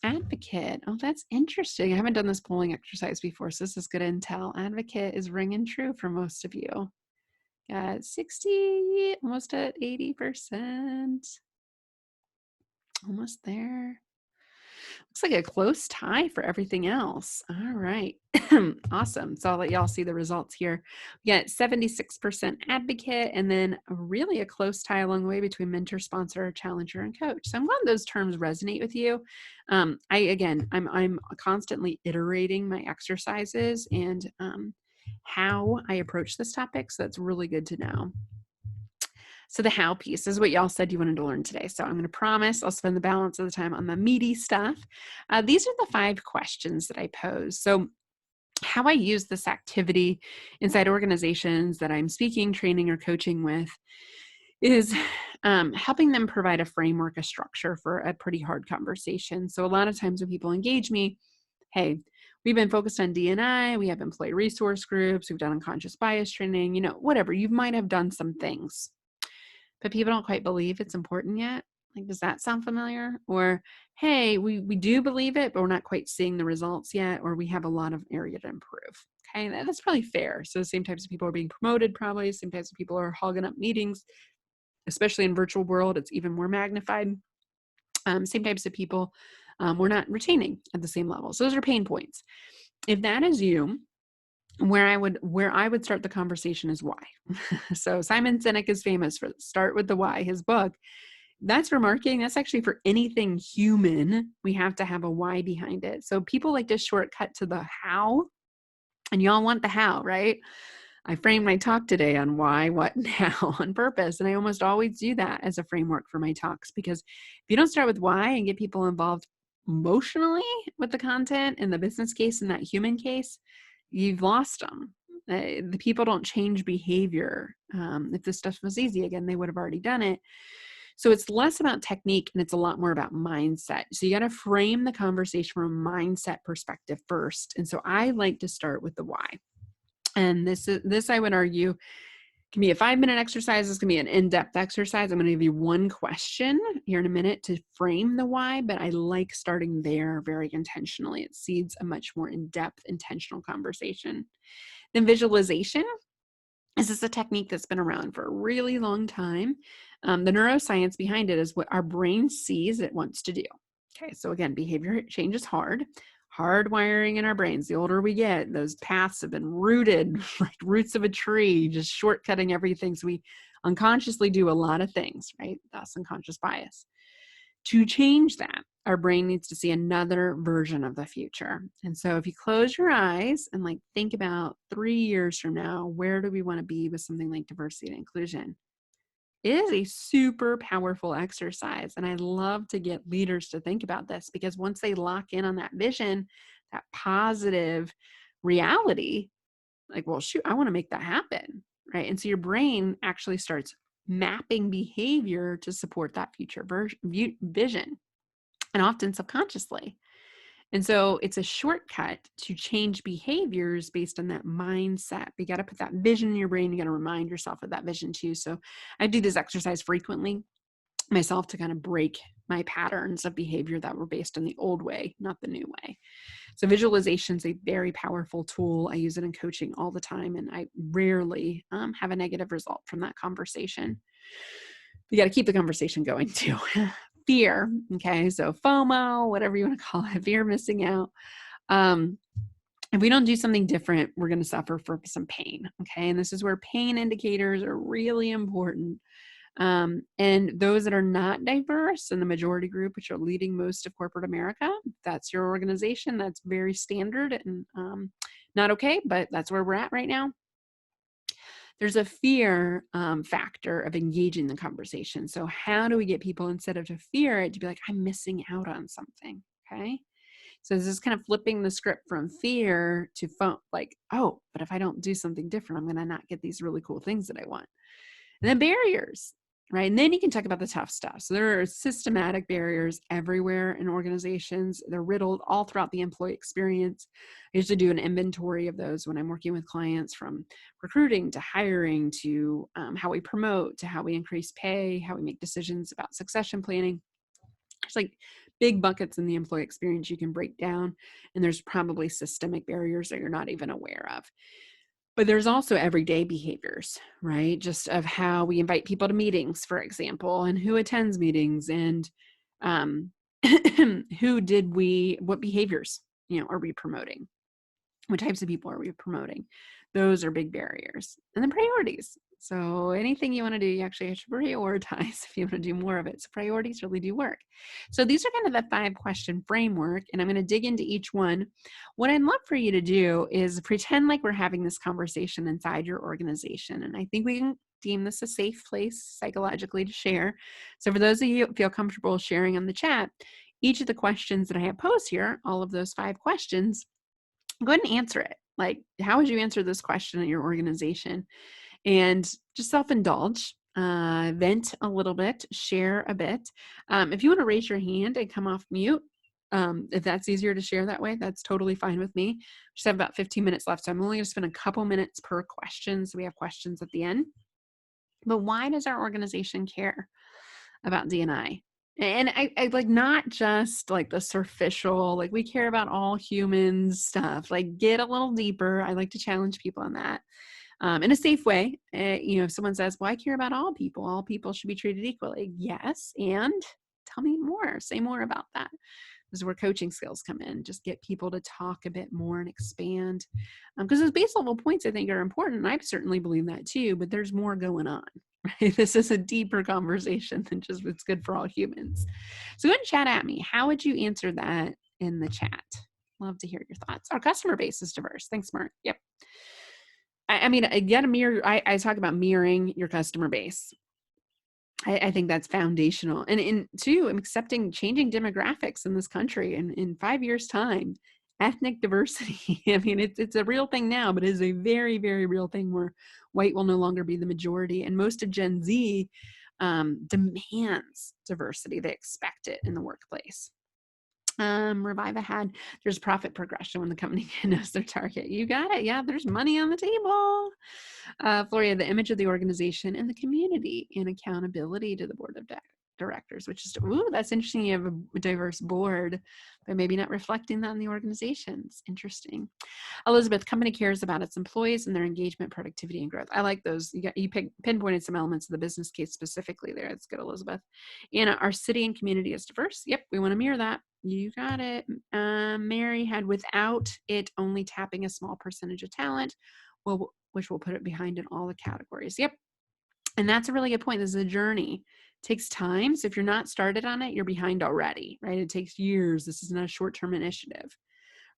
Advocate. Oh, that's interesting. I haven't done this polling exercise before, so this is good intel. Advocate is ringing true for most of you. Got 60, almost at 80%. Almost there. Looks like a close tie for everything else. All right. Awesome. So I'll let y'all see the results here. We got 76% advocate, and then really a close tie along the way between mentor, sponsor, challenger, and coach. So I'm glad those terms resonate with you. I'm constantly iterating my exercises and how I approach this topic. So that's really good to know. So the how piece is what y'all said you wanted to learn today. So I'm going to promise I'll spend the balance of the time on the meaty stuff. These are the 5 questions that I pose. So how I use this activity inside organizations that I'm speaking, training, or coaching with is helping them provide a framework, a structure for a pretty hard conversation. So a lot of times when people engage me, hey, we've been focused on D&I, we have employee resource groups, we've done unconscious bias training, whatever. You might have done some things, but people don't quite believe it's important yet. Like, does that sound familiar? Or, hey, we do believe it, but we're not quite seeing the results yet, or we have a lot of area to improve. Okay, that's probably fair. So the same types of people are being promoted, probably. Same types of people are hogging up meetings, especially in virtual world. It's even more magnified. Same types of people we're not retaining at the same level. So those are pain points. If that is you, where I would start the conversation is why. So Simon Sinek is famous for start with the why, his book. That's for marketing. That's actually for anything human. We have to have a why behind it. So people like to shortcut to the how, and y'all want the how, right? I framed my talk today on why, what, and how on purpose. And I almost always do that as a framework for my talks, because if you don't start with why and get people involved emotionally with the content and the business case and that human case, you've lost them. The people don't change behavior. If this stuff was easy, again, they would have already done it. So it's less about technique and it's a lot more about mindset. So you got to frame the conversation from a mindset perspective first. And so I like to start with the why. And this I would argue can be a 5-minute exercise. This can be an in-depth exercise. I'm going to give you one question here in a minute to frame the why, but I like starting there very intentionally. It seeds a much more in-depth, intentional conversation. Then visualization. This is a technique that's been around for a really long time. The neuroscience behind it is what our brain sees it wants to do. Okay, so again, behavior change is hard. Hardwiring in our brains. The older we get, those paths have been rooted like roots of a tree, just shortcutting everything. So we unconsciously do a lot of things, right? That's unconscious bias. To change that, our brain needs to see another version of the future. And so if you close your eyes and think about 3 years from now, where do we want to be with something like diversity and inclusion? It is a super powerful exercise. And I love to get leaders to think about this, because once they lock in on that vision, that positive reality, well, shoot, I want to make that happen, right? And so your brain actually starts mapping behavior to support that future vision, and often subconsciously. And so it's a shortcut to change behaviors based on that mindset. You got to put that vision in your brain. You got to remind yourself of that vision too. So I do this exercise frequently myself to kind of break my patterns of behavior that were based on the old way, not the new way. So visualization is a very powerful tool. I use it in coaching all the time, and I rarely have a negative result from that conversation. You got to keep the conversation going too. Fear, okay? So FOMO, whatever you want to call it, fear of missing out. If we don't do something different, we're going to suffer from some pain, okay? And this is where pain indicators are really important. And those that are not diverse in the majority group, which are leading most of corporate America, that's your organization. That's very standard and not okay, but that's where we're at right now. There's a fear factor of engaging the conversation. So how do we get people, instead of to fear it, to be like, I'm missing out on something, okay? So this is kind of flipping the script from fear to like, oh, but if I don't do something different, I'm going to not get these really cool things that I want. And then barriers, right? And then you can talk about the tough stuff. So there are systematic barriers everywhere in organizations. They're riddled all throughout the employee experience. I usually do an inventory of those when I'm working with clients, from recruiting to hiring to how we promote to how we increase pay, how we make decisions about succession planning. There's like big buckets in the employee experience you can break down, and there's probably systemic barriers that you're not even aware of. But there's also everyday behaviors, right? Just of how we invite people to meetings, for example, and who attends meetings, and um, what behaviors, are we promoting? What types of people are we promoting? Those are big barriers. And then priorities. So anything you want to do, you actually have to prioritize if you want to do more of it. So priorities really do work. So these are kind of the 5-question framework, and I'm going to dig into each one. What I'd love for you to do is pretend like we're having this conversation inside your organization. And I think we can deem this a safe place psychologically to share. So for those of you who feel comfortable sharing on the chat, each of the questions that I have posed here, all of those 5 questions, go ahead and answer it. Like, how would you answer this question at your organization? And just self-indulge, vent a little bit, share a bit. If you want to raise your hand and come off mute, if that's easier to share that way, that's totally fine with me. We just have about 15 minutes left, so I'm only going to spend a couple minutes per question, so we have questions at the end. But why does our organization care about D&I? And I like, not just like the superficial, like we care about all humans stuff, like get a little deeper. I like to challenge people on that in a safe way. If someone says, well, I care about all people should be treated equally. Yes. And tell me more, say more about that. This is where coaching skills come in. Just get people to talk a bit more and expand. Because those base level points, I think, are important. And I certainly believe that too, but there's more going on. Right? This is a deeper conversation than just what's good for all humans. So go ahead and chat at me. How would you answer that in the chat? Love to hear your thoughts. Our customer base is diverse. Thanks, Mark. Yep. I mean, again, I talk about mirroring your customer base. I think that's foundational. And two, I'm accepting changing demographics in this country. And in 5 years' time, ethnic diversity, I mean, it's a real thing now, but it is a very, very real thing where white will no longer be the majority. And most of Gen Z demands diversity. They expect it in the workplace. Revive ahead. There's profit progression when the company knows their target. You got it. Yeah, there's money on the table. Floria, the image of the organization and the community, and accountability to the board of directors, which is, ooh, that's interesting. You have a diverse board, but maybe not reflecting that in the organizations. Interesting. Elizabeth, company cares about its employees and their engagement, productivity, and growth. I like those. You pinpointed some elements of the business case specifically there. That's good, Elizabeth. Anna, our city and community is diverse. Yep, we want to mirror that. You got it. Mary had, without it only tapping a small percentage of talent, which will put it behind in all the categories. Yep. And that's a really good point. This is a journey. It takes time. So if you're not started on it, you're behind already, right? It takes years. This is not a short-term initiative.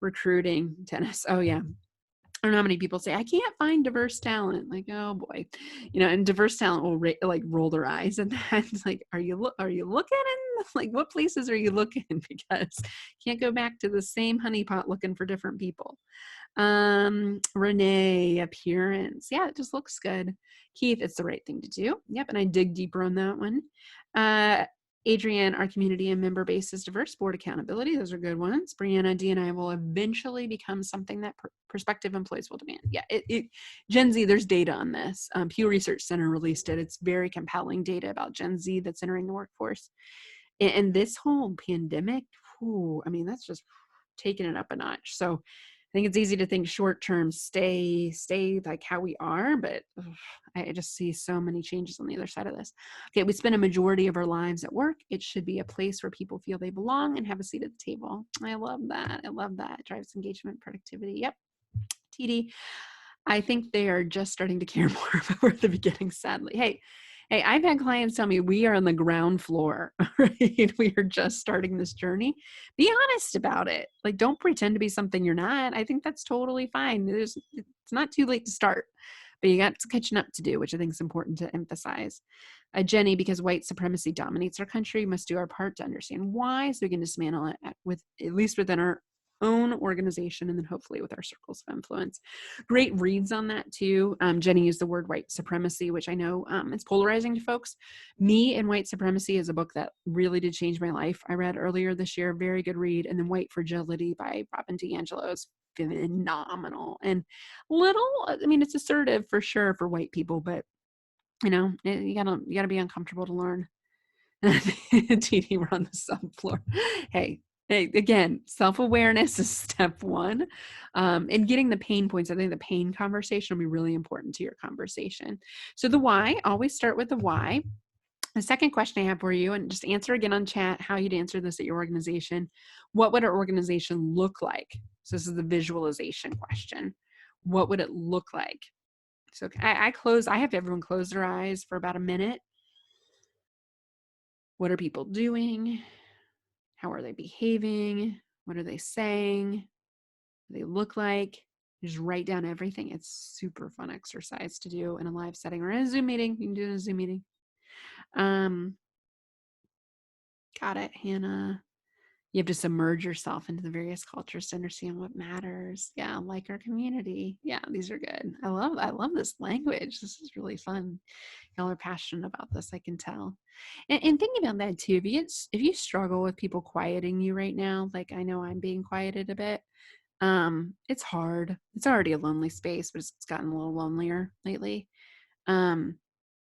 Recruiting, tennis. Oh yeah. I don't know how many people say, I can't find diverse talent. Like, oh boy, and diverse talent will roll their eyes at that. It's like, are you looking in, like, what places are you looking? Because you can't go back to the same honeypot looking for different people. Renee, appearance. Yeah, it just looks good. Keith, it's the right thing to do. Yep. And I dig deeper on that one. Adrienne, our community and member base is diverse. Board accountability. Those are good ones. Brianna, D&I will eventually become something that prospective employees will demand. Yeah, Gen Z, there's data on this. Pew Research Center released it. It's very compelling data about Gen Z that's entering the workforce. And this whole pandemic, I mean, that's just taking it up a notch. So I think it's easy to think short term, stay like how we are, but I just see so many changes on the other side of this. Okay, we spend a majority of our lives at work. It should be a place where people feel they belong and have a seat at the table. I love that. It drives engagement, productivity. Yep. TD, I think they are just starting to care more, but we're at the beginning, sadly. Hey, I've had clients tell me we are on the ground floor, right? We are just starting this journey. Be honest about it. Like, don't pretend to be something you're not. I think that's totally fine. It's not too late to start, but you got some catching up to do, which I think is important to emphasize. Jenny, because white supremacy dominates our country, must do our part to understand why, so we can dismantle it at least within our own organization, and then hopefully with our circles of influence. Great reads on that too. Jenny used the word white supremacy, which I know it's polarizing to folks. Me and White Supremacy is a book that really did change my life. I read earlier this year, very good read. And then White Fragility by Robin DiAngelo is phenomenal and it's assertive for sure for white people, but you gotta be uncomfortable to learn. TD, we're on the subfloor. Hey, again, self-awareness is step one. And getting the pain points. I think the pain conversation will be really important to your conversation. So the why, always start with the why. The second question I have for you, and just answer again on chat how you'd answer this at your organization. What would our organization look like? So this is the visualization question. What would it look like? So I have everyone close their eyes for about a minute. What are people doing? How are they behaving? What are they saying? What do they look like? Just write down everything. It's super fun exercise to do in a live setting or in a Zoom meeting. You can do it in a Zoom meeting. Got it, Hannah. You have to submerge yourself into the various cultures to understand what matters. Yeah, like our community. Yeah, these are good. I love this language. This is really fun. Y'all are passionate about this, I can tell. And thinking about that too, if you struggle with people quieting you right now, like I know I'm being quieted a bit, it's hard. It's already a lonely space, but it's gotten a little lonelier lately.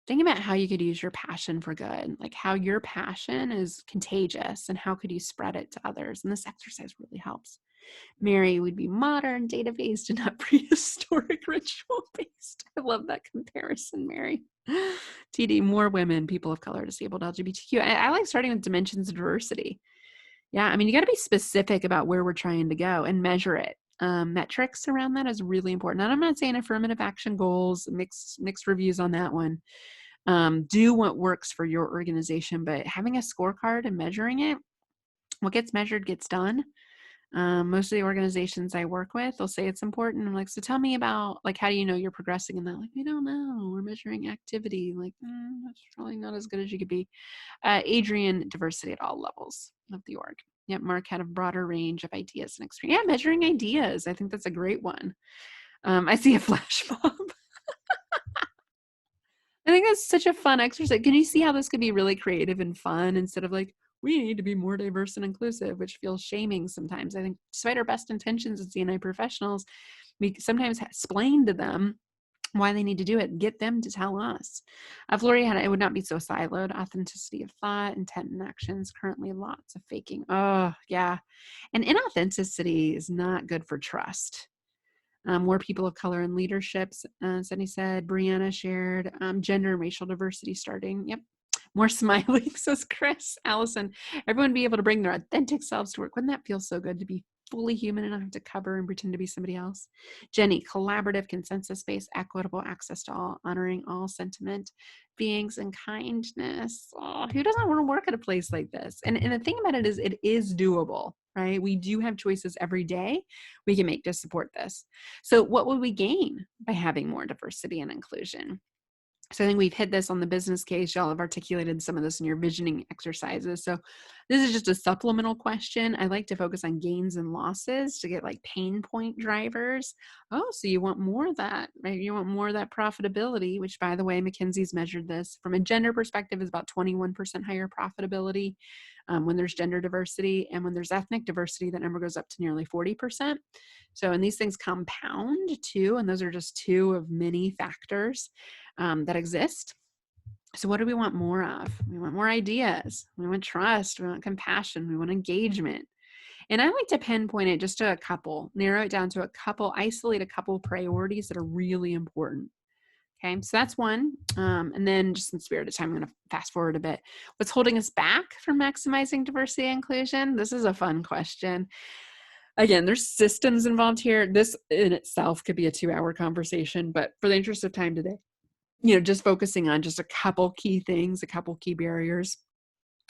Think about how you could use your passion for good, like how your passion is contagious and how could you spread it to others. And this exercise really helps. Mary would be modern, data-based, and not prehistoric, ritual-based. I love that comparison, Mary. TD, more women, people of color, disabled, LGBTQ. I like starting with dimensions of diversity. Yeah, you got to be specific about where we're trying to go and measure it. Metrics around that is really important. And I'm not saying affirmative action goals, mixed reviews on that one. Do what works for your organization, but having a scorecard and measuring it, what gets measured gets done. Most of the organizations I work with, they'll say it's important. I'm like, so tell me about, like, how do you know you're progressing? And they're like, we don't know. We're measuring activity. Like, that's probably not as good as you could be. Adrian, diversity at all levels of the org. Yep, Mark had a broader range of ideas and experience. Yeah, measuring ideas. I think that's a great one. I see a flash mob. I think that's such a fun exercise. Can you see how this could be really creative and fun instead of like, we need to be more diverse and inclusive, which feels shaming sometimes. I think despite our best intentions as D&I professionals, we sometimes explain to them why they need to do it, get them to tell us. Floria had, it would not be so siloed. Authenticity of thought, intent and actions, currently lots of faking. Oh, yeah. And inauthenticity is not good for trust. More people of color in leaderships, Sunny said. Brianna shared gender and racial diversity starting. Yep. More smiling, says Chris. Allison, everyone be able to bring their authentic selves to work. Wouldn't that feel so good to be fully human and not have to cover and pretend to be somebody else? Jenny, collaborative, consensus-based, equitable access to all, honoring all sentiment, beings, and kindness. Oh, who doesn't want to work at a place like this? And the thing about it is doable, right? We do have choices every day we can make to support this. So what would we gain by having more diversity and inclusion? So I think we've hit this on the business case. Y'all have articulated some of this in your visioning exercises. So this is just a supplemental question. I like to focus on gains and losses to get like pain point drivers. Oh, so you want more of that, right? You want more of that profitability, which by the way, McKinsey's measured this from a gender perspective is about 21% higher profitability when there's gender diversity. And when there's ethnic diversity, that number goes up to nearly 40%. So, and these things compound too, and those are just two of many factors that exist. So what do we want more of? We want more ideas. We want trust. We want compassion. We want engagement. And I like to pinpoint it just to a couple, narrow it down to a couple, isolate a couple priorities that are really important. Okay, so that's one. And then just in spirit of time, I'm going to fast forward a bit. What's holding us back from maximizing diversity and inclusion? This is a fun question. Again, there's systems involved here. This in itself could be a 2-hour conversation, but for the interest of time today, just focusing on just a couple key things, a couple key barriers.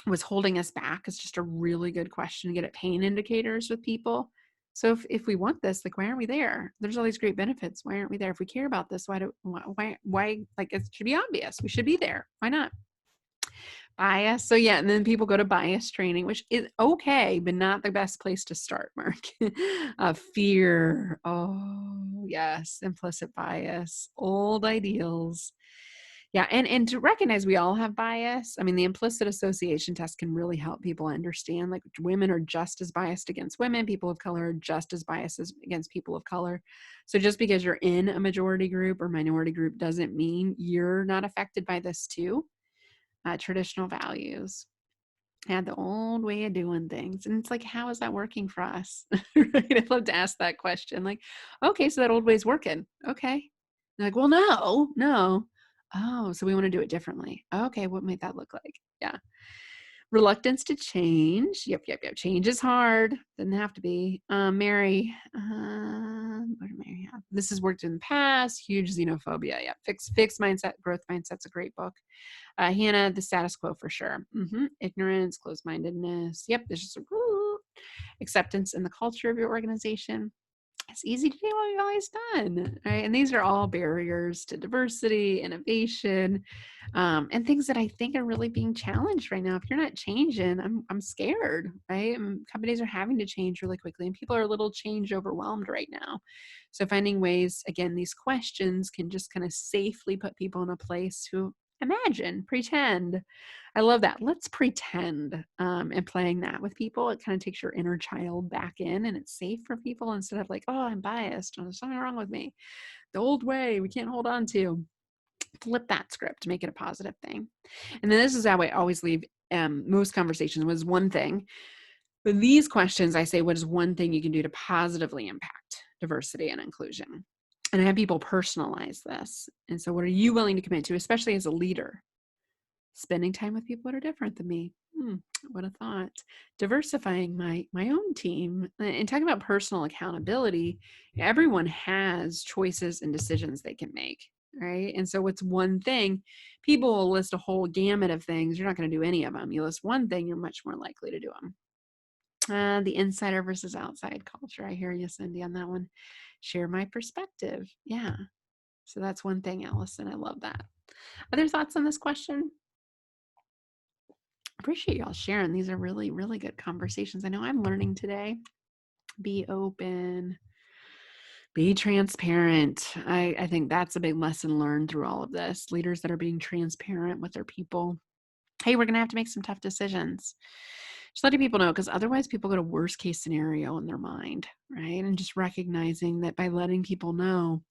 Was holding us back is just a really good question to get at pain indicators with people. So if we want this, like, why aren't we there? There's all these great benefits. Why aren't we there? If we care about this, why, like, it should be obvious. We should be there. Why not? Bias. So yeah, and then people go to bias training, which is okay, but not the best place to start, Mark. Fear. Oh, yes. Implicit bias, old ideals. Yeah, and to recognize we all have bias. I mean, the implicit association test can really help people understand, like, women are just as biased against women, people of color are just as biased against people of color. So just because you're in a majority group or minority group doesn't mean you're not affected by this too. Traditional values. Yeah, the old way of doing things. And it's like, how is that working for us? Right? I'd love to ask that question. Like, okay, so that old way is working. Okay. They're like, well, no. Oh, so we want to do it differently. Okay, what might that look like? Yeah. Reluctance to change. Yep. Change is hard. Doesn't have to be. Mary, what did Mary have? This has worked in the past. Huge xenophobia. Yeah. Fixed mindset, growth mindset's a great book. Hannah, the status quo for sure. Ignorance, closed-mindedness. Yep. There's just acceptance in the culture of your organization. It's easy to do what we've always done, right? And these are all barriers to diversity, innovation, and things that I think are really being challenged right now. If you're not changing, I'm scared, right? Companies are having to change really quickly, and people are a little change overwhelmed right now. So finding ways, again, these questions can just kind of safely put people in a place to imagine, pretend. I love that. Let's pretend, and playing that with people. It kind of takes your inner child back in, and it's safe for people instead of like, oh, I'm biased. There's something wrong with me. The old way we can't hold on to. Flip that script, make it a positive thing. And then this is how I always leave most conversations was one thing. But these questions, I say, what is one thing you can do to positively impact diversity and inclusion? And I have people personalize this. And so what are you willing to commit to, especially as a leader? Spending time with people that are different than me. What a thought. Diversifying my own team and talking about personal accountability. Everyone has choices and decisions they can make, right? And so what's one thing? People will list a whole gamut of things. You're not going to do any of them. You list one thing, you're much more likely to do them. The insider versus outside culture. I hear you, Cindy, on that one. Share my perspective. Yeah. So that's one thing, Allison. I love that. Other thoughts on this question? Appreciate y'all sharing. These are really, really good conversations. I know I'm learning today. Be open, be transparent. I think that's a big lesson learned through all of this. Leaders that are being transparent with their people. Hey, we're going to have to make some tough decisions. Just letting people know, because otherwise people go to worst case scenario in their mind, right? And just recognizing that by letting people know,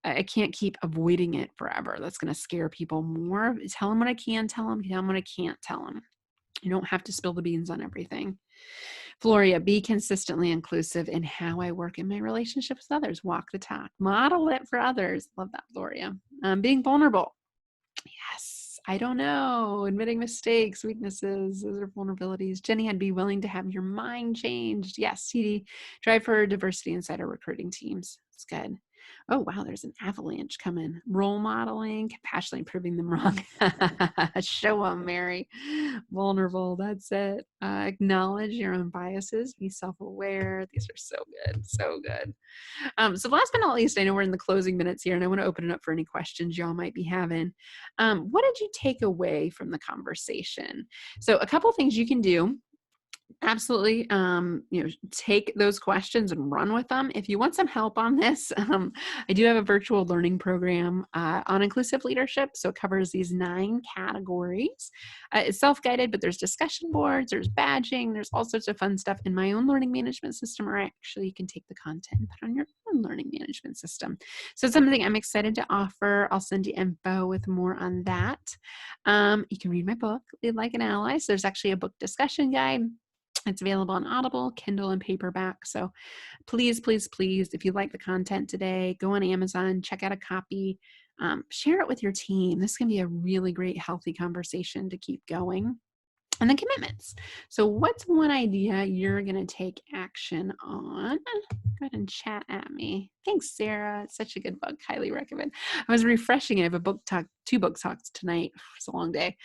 I can't keep avoiding it forever. That's going to scare people more. Tell them what I can tell them what I can't tell them. You don't have to spill the beans on everything. Floria, be consistently inclusive in how I work in my relationship with others. Walk the talk. Model it for others. Love that, Floria. Being vulnerable. Yes, I don't know. Admitting mistakes, weaknesses, those are vulnerabilities. Jenny, I'd be willing to have your mind changed. Yes, CD, drive for diversity inside our recruiting teams. It's good. Oh, wow, there's an avalanche coming. Role modeling, compassionately proving them wrong. Show them, Mary. Vulnerable, that's it. Acknowledge your own biases. Be self-aware. These are so good, so good. So last but not least, I know we're in the closing minutes here, and I want to open it up for any questions y'all might be having. What did you take away from the conversation? So a couple things you can do. Absolutely. Take those questions and run with them. If you want some help on this, I do have a virtual learning program on inclusive leadership. So it covers these 9 categories. It's self-guided, but there's discussion boards, there's badging, there's all sorts of fun stuff in my own learning management system, or actually you can take the content and put on your own learning management system. So it's something I'm excited to offer. I'll send you info with more on that. You can read my book, Lead Like an Ally. So there's actually a book discussion guide. It's available on Audible, Kindle, and paperback. So please, please, please, if you like the content today, go on Amazon, check out a copy, share it with your team. This can be a really great, healthy conversation to keep going. And then commitments. So what's one idea you're going to take action on? Go ahead and chat at me. Thanks, Sarah. It's such a good book. Highly recommend. I was refreshing. I have a book talk, 2 book talks tonight. It's a long day.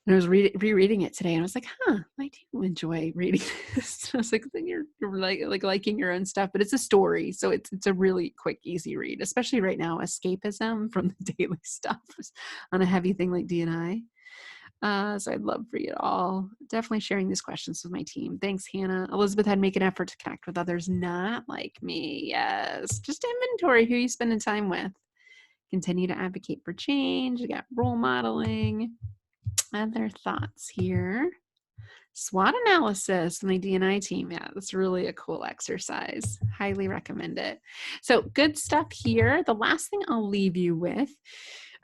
And I was rereading it today, and I was like, I do enjoy reading this. I was like, you're like liking your own stuff, but it's a story. So it's a really quick, easy read, especially right now, escapism from the daily stuff on a heavy thing like D&I. So I'd love for you to all definitely sharing these questions with my team. Thanks, Hannah. Elizabeth had make an effort to connect with others not like me. Yes, just inventory who you spending time with. Continue to advocate for change. We got role modeling. Other thoughts here. SWOT analysis on the D&I team. Yeah, that's really a cool exercise. Highly recommend it. So good stuff here. The last thing I'll leave you with.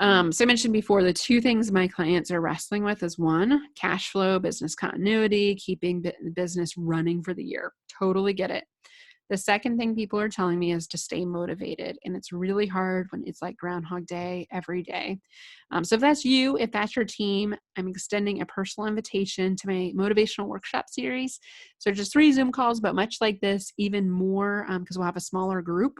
So I mentioned before, the two things my clients are wrestling with is one, cash flow, business continuity, keeping the business running for the year. Totally get it. The second thing people are telling me is to stay motivated. And it's really hard when it's like Groundhog Day every day. So if that's you, if that's your team, I'm extending a personal invitation to my motivational workshop series. So just 3 Zoom calls, but much like this, even more, because we'll have a smaller group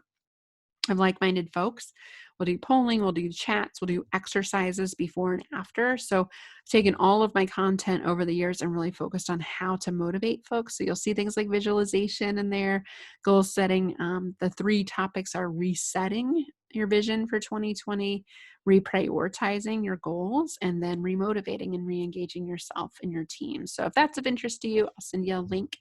of like-minded folks. We'll do polling, we'll do chats, we'll do exercises before and after. So I've taken all of my content over the years and really focused on how to motivate folks. So you'll see things like visualization in there, goal setting. The 3 topics are resetting your vision for 2020, reprioritizing your goals, and then remotivating and re-engaging yourself and your team. So if that's of interest to you, I'll send you a link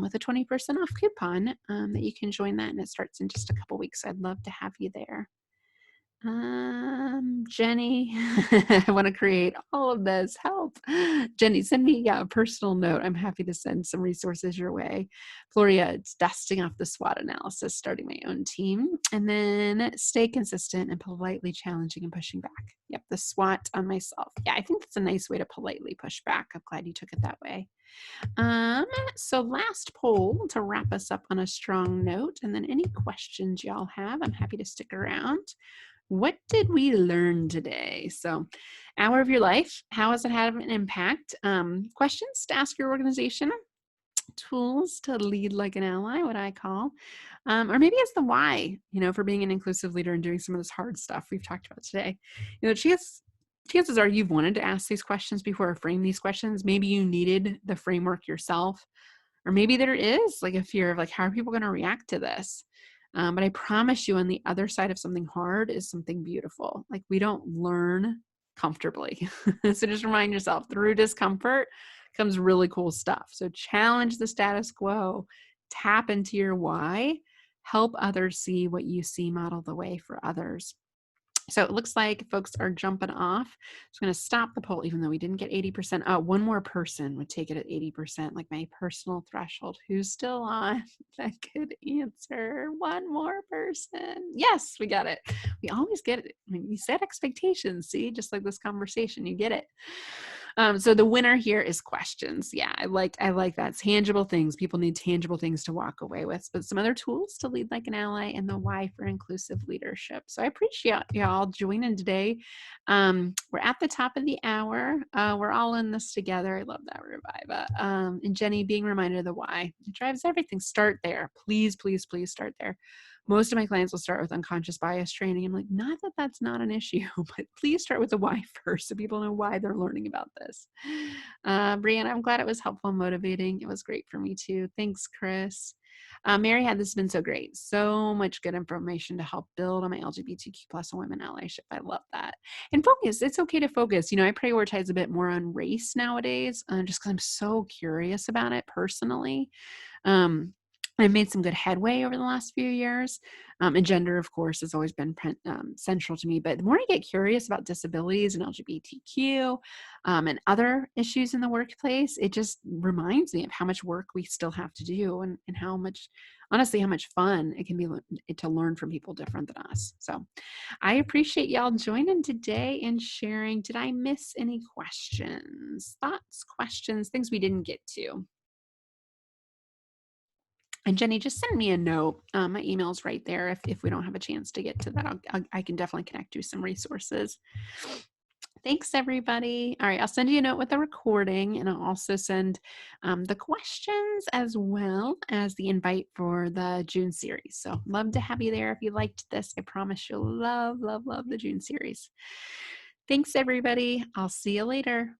with a 20% off coupon that you can join that, and it starts in just a couple weeks. I'd love to have you there. Jenny, I want to create all of this. Help. Jenny, send me a personal note. I'm happy to send some resources your way. Gloria, it's dusting off the SWOT analysis, starting my own team. And then stay consistent and politely challenging and pushing back. Yep, the SWOT on myself. Yeah, I think that's a nice way to politely push back. I'm glad you took it that way. So last poll to wrap us up on a strong note, and then any questions y'all have, I'm happy to stick around. What did we learn today? So, hour of your life, how has it had an impact? Questions to ask your organization, tools to lead like an ally, what I call, or maybe it's the why, for being an inclusive leader and doing some of this hard stuff we've talked about today. Chances are you've wanted to ask these questions before or frame these questions. Maybe you needed the framework yourself, or maybe there is like a fear of like, how are people going to react to this? But I promise you, on the other side of something hard is something beautiful. Like, we don't learn comfortably. So just remind yourself, through discomfort comes really cool stuff. So challenge the status quo, tap into your why, help others see what you see, model the way for others. So it looks like folks are jumping off. So I'm going to stop the poll, even though we didn't get 80%. One more person would take it at 80%, like my personal threshold. Who's still on? That could answer. One more person. Yes, we got it. We always get it. I mean, you set expectations, see, just like this conversation, you get it. So the winner here is questions. Yeah, I like that. Tangible things. People need tangible things to walk away with, but some other tools to lead like an ally, and the why for inclusive leadership. So I appreciate y'all joining today. We're at the top of the hour. We're all in this together. I love that, Reviva. And Jenny, being reminded of the why. It drives everything. Start there. Please, please, please start there. Most of my clients will start with unconscious bias training. I'm like, not that that's not an issue, but please start with the why first so people know why they're learning about this. Brianna, I'm glad it was helpful and motivating. It was great for me too. Thanks, Chris. Mary, this has been so great. So much good information to help build on my LGBTQ plus and women allyship. I love that. And focus. It's okay to focus. I prioritize a bit more on race nowadays, just because I'm so curious about it personally. I've made some good headway over the last few years. And gender, of course, has always been central to me. But the more I get curious about disabilities and LGBTQ and other issues in the workplace, it just reminds me of how much work we still have to do, and how much fun it can be to learn from people different than us. So I appreciate y'all joining today and sharing. Did I miss any questions, thoughts, questions, things we didn't get to? And Jenny, just send me a note. My email's right there. If we don't have a chance to get to that, I can definitely connect you some resources. Thanks, everybody. All right, I'll send you a note with the recording, and I'll also send the questions as well as the invite for the June series. So love to have you there. If you liked this, I promise you'll love, love, love the June series. Thanks, everybody. I'll see you later.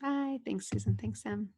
Bye. Thanks, Susan. Thanks, Sam.